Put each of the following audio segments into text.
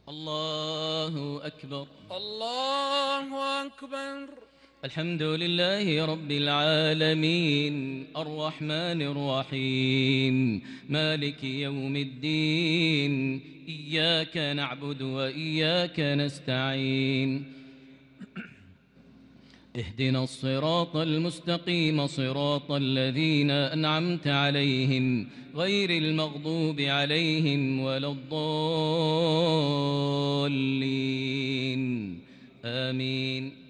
الله أكبر. الله أكبر. الحمد لله رب العالمين الرحمن الرحيم مالك يوم الدين إياك نعبد وإياك نستعين اهدنا الصراط المستقيم صراط الذين أنعمت عليهم غير المغضوب عليهم ولا الضالين آمين.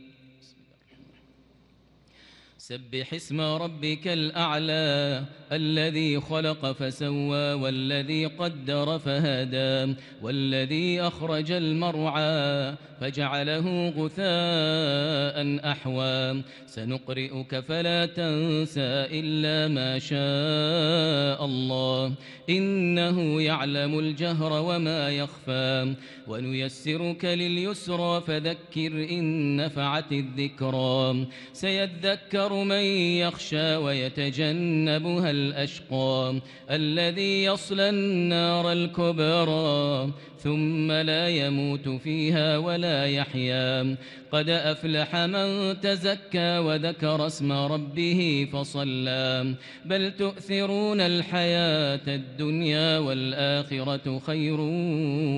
سبح اسم ربك الأعلى الذي خلق فسوى والذي قدر فهدى والذي أخرج المرعى فجعله غثاء أحوى سنقرئك فلا تنسى إلا ما شاء الله إنه يعلم الجهر وما يخفى ونيسرك لليسرى فذكر إن نفعت الذكرى سيذكر من يخشى ويتجنبها الأشقى الذي يصلى النار الكبرى ثم لا يموت فيها ولا يحيا قد أفلح من تزكى وذكر اسم ربه فصلى بل تؤثرون الحياة الدنيا والآخرة خير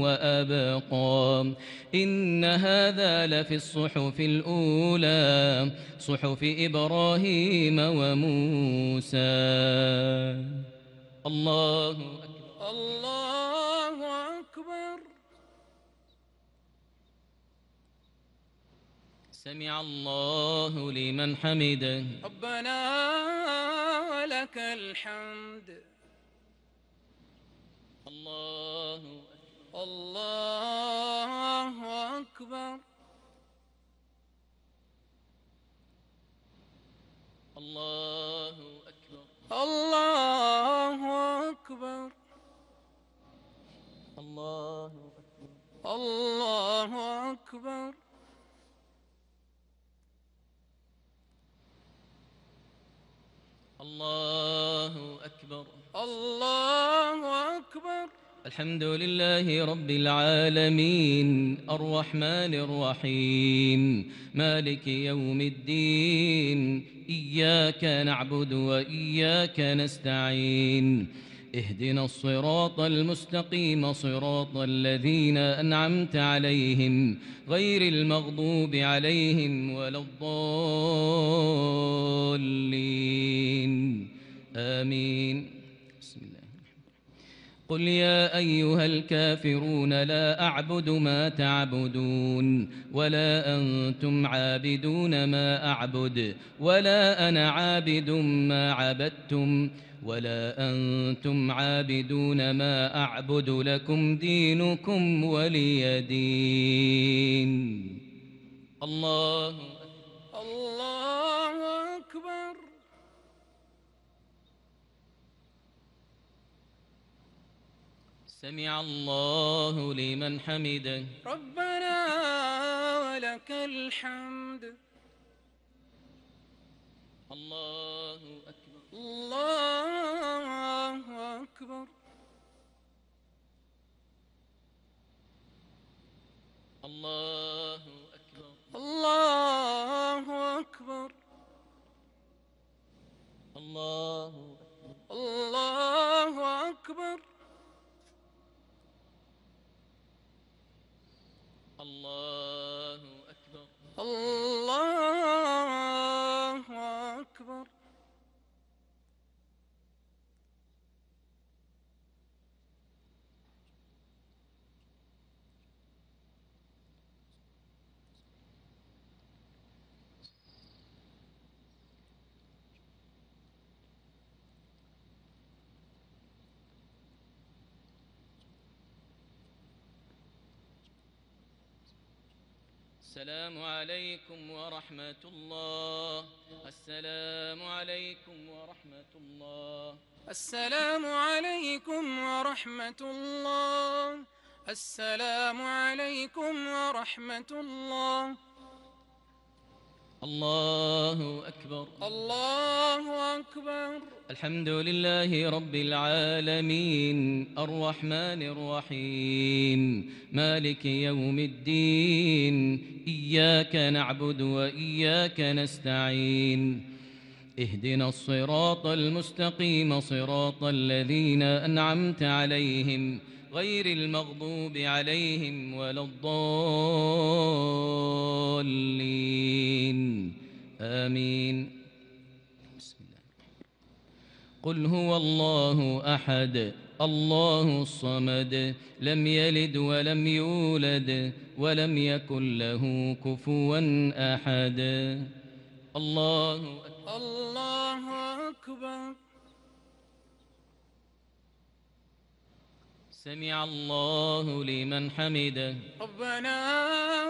وأبقى إن هذا لفي الصحف الأولى صحف إبراهيم وموسى. الله أكبر. الله أكبر. سمع الله لمن حمده. ربنا لك الحمد. الله أكبر. الله أكبر. الله أكبر. الله أكبر. الله أكبر. الله أكبر. الله أكبر. الله أكبر. الحمد لله رب العالمين الرحمن الرحيم مالك يوم الدين إياك نعبد وإياك نستعين اهدنا الصراط المستقيم صراط الذين أنعمت عليهم غير المغضوب عليهم ولا الضالين آمين. بسم الله. قل يا أيها الكافرون لا أعبد ما تعبدون ولا أنتم عابدون ما أعبد ولا أنا عابد ما عبدتم ولا أنتم عابدون ما أعبد لكم دينكم ولي دين. الله أكبر. الله أكبر. سمع الله لمن حمده. ربنا ولك الحمد. الله أكبر. الله أكبر. الله أكبر. الله أكبر. الله أكبر. الله أكبر. الله أكبر. الله أكبر. السلام عليكم ورحمة الله. السلام عليكم ورحمة الله. السلام عليكم ورحمة الله. السلام عليكم ورحمة الله. الله أكبر. الله أكبر. الحمد لله رب العالمين الرحمن الرحيم مالك يوم الدين إياك نعبد وإياك نستعين اهدنا الصراط المستقيم صراط الذين أنعمت عليهم غير المغضوب عليهم ولا الضالين آمين. بسم الله. قل هو الله أحد الله الصمد لم يلد ولم يولد ولم يكن له كفوا أحد. الله أكبر. الله أكبر. سمع الله لمن حمده. ربنا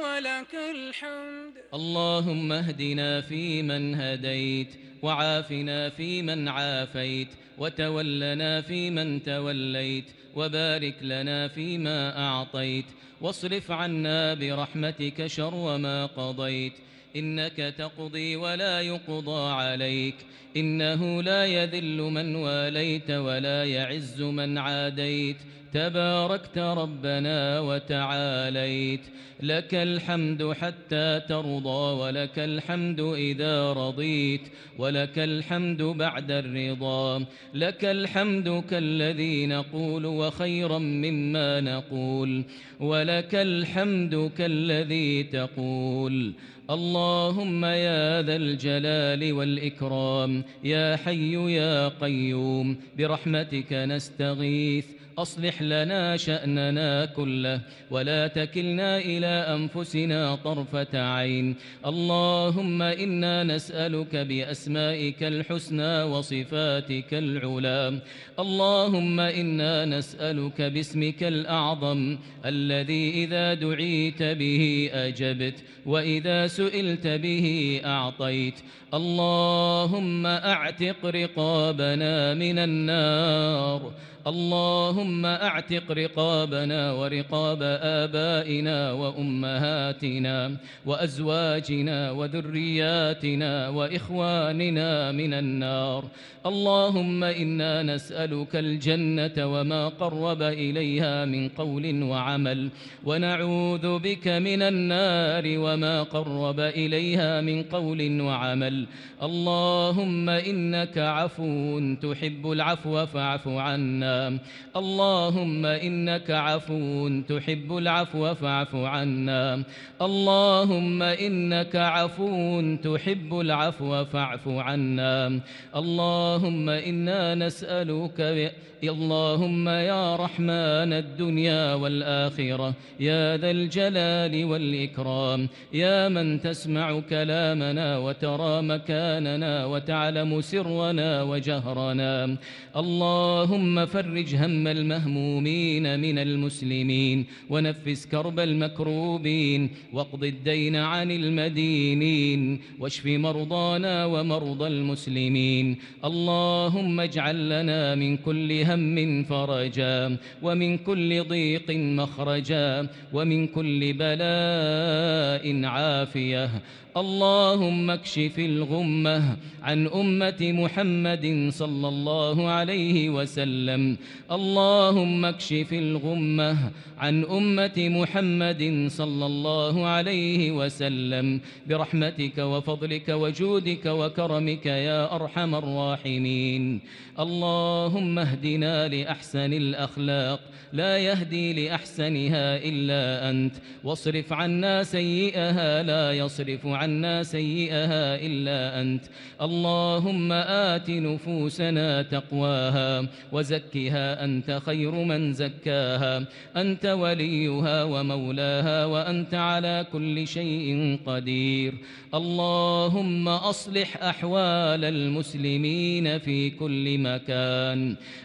ولك الحمد. اللهم اهدنا فيمن هديت وعافنا فيمن عافيت وتولنا فيمن توليت وبارك لنا فيما أعطيت واصرف عنا برحمتك شر ما قضيت إنك تقضي ولا يقضى عليك إنه لا يذل من واليت ولا يعز من عاديت تباركت ربنا وتعاليت لك الحمد حتى ترضى ولك الحمد إذا رضيت ولك الحمد بعد الرضا لك الحمد كالذي نقول وخيرا مما نقول ولك الحمد كالذي تقول. اللهم يا ذا الجلال والإكرام يا حي يا قيوم برحمتك نستغيث أصلح لنا شأننا كله ولا تكلنا إلى أنفسنا طرفة عين. اللهم إنا نسألك بأسمائك الحسنى وصفاتك العلى. اللهم إنا نسألك باسمك الأعظم الذي إذا دعيت به أجبت وإذا سئلت به أعطيت. اللهم أعتق رقابنا من النار. اللهم أعتق رقابنا ورقاب آبائنا وأمهاتنا وأزواجنا وذرياتنا وإخواننا من النار. اللهم إنا نسألك الجنة وما قرب إليها من قول وعمل ونعوذ بك من النار وما قرب إليها من قول وعمل. اللهم إنك عفو تحب العفو فاعف عنا. اللهم إنك عفو تحب العفو فاعف عنا. اللهم إنك عفو تحب العفو فاعف عنا. اللهم إنا نسألك اللهم يا رحمن الدنيا والآخرة يا ذا الجلال والإكرام يا من تسمع كلامنا وترى مكاننا وتعلم سرنا وجهرنا. اللهم فرج هم المهمومين من المسلمين ونفس كرب المكروبين واقض الدين عن المدينين واشف مرضانا ومرضى المسلمين. اللهم اجعل لنا من كل هم فرجا ومن كل ضيق مخرجا ومن كل بلاء عافية. اللهم اكشف الغمة عن أمة محمد صلى الله عليه وسلم. اللهم اكشف الغمة عن أمة محمد صلى الله عليه وسلم برحمتك وفضلك وجودك وكرمك يا أرحم الراحمين. اللهم اهدنا لأحسن الأخلاق لا يهدي لأحسنها إلا أنت واصرف عنا سيئها لا يصرف عنا سيئها إلا أنت. اللهم آت نفوسنا تقواها وزكها أنت خير من زكاها أنت وليها ومولاها وأنت على كل شيء قدير. اللهم أصلح أحوال المسلمين في كل مكان.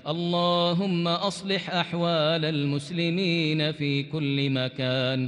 اللهم أصلح أحوال المسلمين في كل مكان.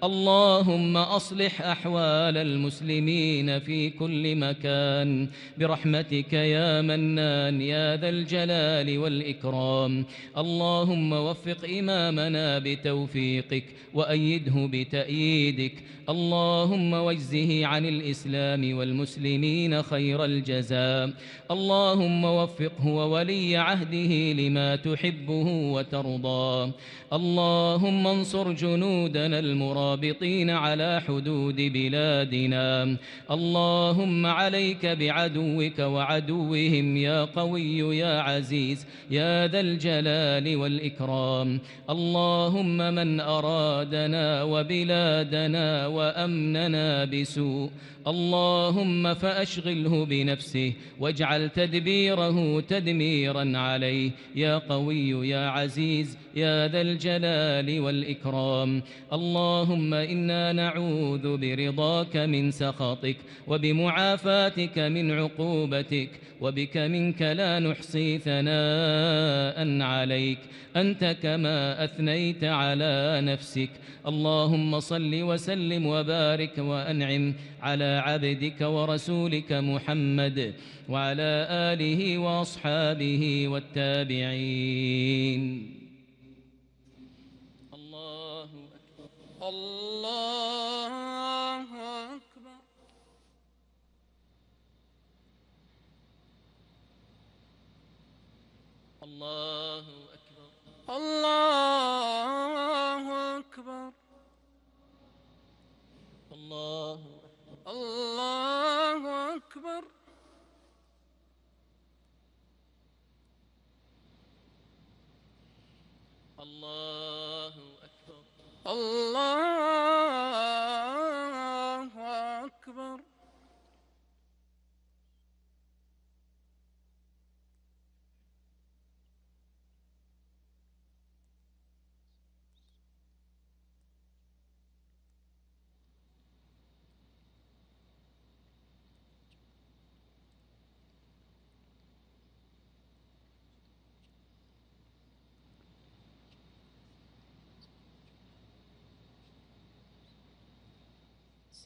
اللهم أصلح أحوال المسلمين في كل مكان برحمتك يا منان يا ذا الجلال والإكرام. والإكرام. اللهم وفق إمامنا بتوفيقك وأيده بتأييدك. اللهم واجزه عن الإسلام والمسلمين خير الجزاء. اللهم وفقه وولي عهده لما تحبه وترضى. اللهم انصر جنودنا المرابطين على حدود بلادنا. اللهم عليك بعدوك وعدوهم يا قوي يا عزيز يا ذا الجلال والإكرام. اللهم من أرادنا وبلادنا وأمننا بسوء اللهم فأشغله بنفسه واجعل تدبيره تدميرا عليه يا قوي يا عزيز يا ذا الجلال والإكرام. اللهم إنا نعوذ برضاك من سخطك وبمعافاتك من عقوبتك وبك منك لا نحصي ثناء عليك أنت كما أثنيت على نفسك. اللهم صل وسلم وبارك وأنعم على عبدك ورسولك محمد وعلى آله وأصحابه والتابعين. الله أكبر. الله أكبر. الله أكبر. الله أكبر. الله أكبر. الله أكبر. الله أكبر. الله أكبر.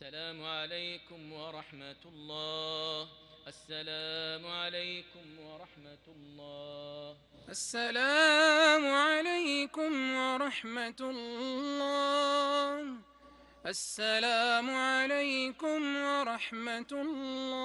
السلام عليكم ورحمة الله. السلام عليكم ورحمة الله. السلام عليكم ورحمة الله. السلام عليكم ورحمة الله.